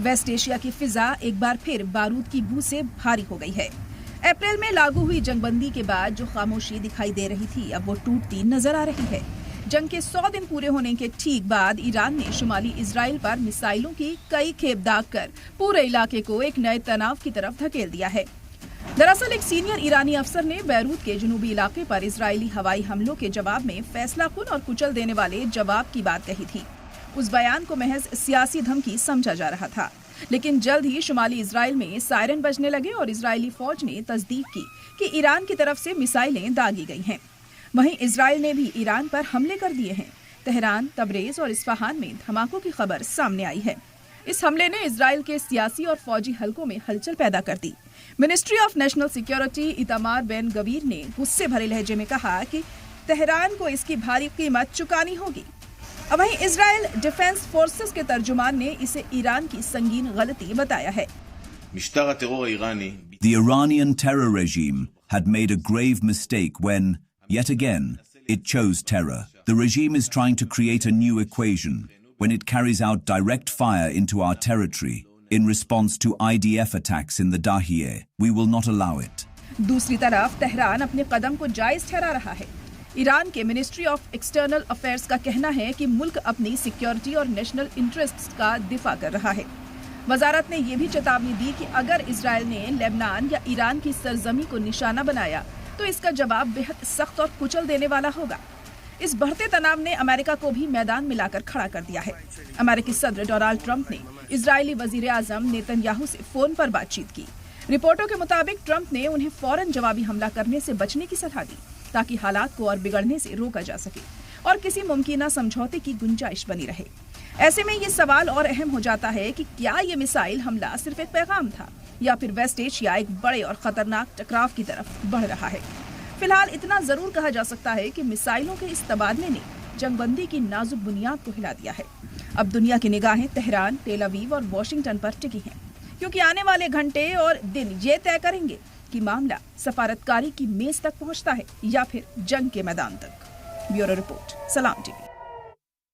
Waste Asia की फिजा एक बार फिर बारूद की बू से भारी हो गई है। अप्रैल में लागू हुई जंगबंदी के बाद जो खामोशी दिखाई दे रही थी, अब वो टूटती नजर आ रही है। जंग के 100 दिन पूरे होने के ठीक बाद ईरान ने शुमाली इजराइल पर मिसाइलों की कई खेप दागकर पूरे इलाके को एक नए तनाव की तरफ धकेल दिया है। दरअसल एक सीनियर ईरानी अफसर ने बैरूत के जनूबी इलाके पर इजरायली हवाई हमलों के जवाब में फैसलाकुन और कुचल देने वाले जवाब की बात कही थी। उस बयान को महज सियासी धमकी समझा जा रहा था, लेकिन जल्द ही शुमाली इजराइल में सायरन बजने लगे और इजरायली फौज ने तस्दीक की कि ईरान की तरफ से मिसाइलें दागी गई हैं। वहीं इजराइल ने भी ईरान पर हमले कर दिए हैं। तेहरान, तबरेज और इस्फहान में धमाकों की खबर सामने आई है। इस हमले ने इजराइल के सियासी और फौजी हलकों में हलचल पैदा कर दी। Ministry of national security Itamar Ben Gvir ने गुस्से भरे लहजे में कहा कि तेहरान को इसकी भारी कीमत चुकानी होगी। अब वहीं इजराइल डिफेंस फोर्सेस के तर्जुमान ने इसे ईरान की संगीन गलती बताया है। The Iranian terror regime had made a grave mistake when, yet again, it chose terror. The regime is trying to create a new equation when it carries out direct fire into our territory in response to IDF attacks in the Dahieh. We will not allow it. दूसरी तरफ Tehran अपने कदम को जायज ठहरा रहा है। Iran के ministry of external affairs का कहना है कि मुल्क अपनी सिक्योरिटी और नेशनल इंटरेस्ट्स का दिफा कर रहा है। वजारत ने यह भी चेतावनी दी कि अगर इजराइल ने लेबनान या ईरान की सरजमी को निशाना बनाया तो इसका जवाब बेहद सख्त और कुचल देने वाला होगा। इस बढ़ते तनाव ने अमेरिका को भी मैदान में लाकर खड़ा कर दिया है। अमेरिकी सदर डोनाल्ड ट्रंप ने इजरायली वजीर आजम नेतन्याहू से फोन पर बातचीत की। रिपोर्टों के मुताबिक ट्रंप ने उन्हें फौरन जवाबी हमला करने से बचने की सलाह दी ताकि हालात को और बिगड़ने से रोका जा सके और किसी मुमकिन समझौते की गुंजाइश बनी रहे। ऐसे में ये सवाल और अहम हो जाता है कि क्या ये मिसाइल हमला सिर्फ एक पैगाम था या फिर वेस्ट एशिया एक बड़े और खतरनाक टकराव की तरफ बढ़ रहा है। फिलहाल इतना जरूर कहा जा सकता है कि मिसाइलों के इस तबादले ने जंगबंदी की नाजुक बुनियाद को हिला दिया है। अब दुनिया की निगाहें तेहरान, तेल अवीव और वॉशिंगटन पर टिकी हैं, क्योंकि आने वाले घंटे और दिन ये तय करेंगे कि मामला सफारतकारी की मेज तक पहुंचता है या फिर जंग के मैदान तक। ब्यूरो रिपोर्ट, सलाम टीवी।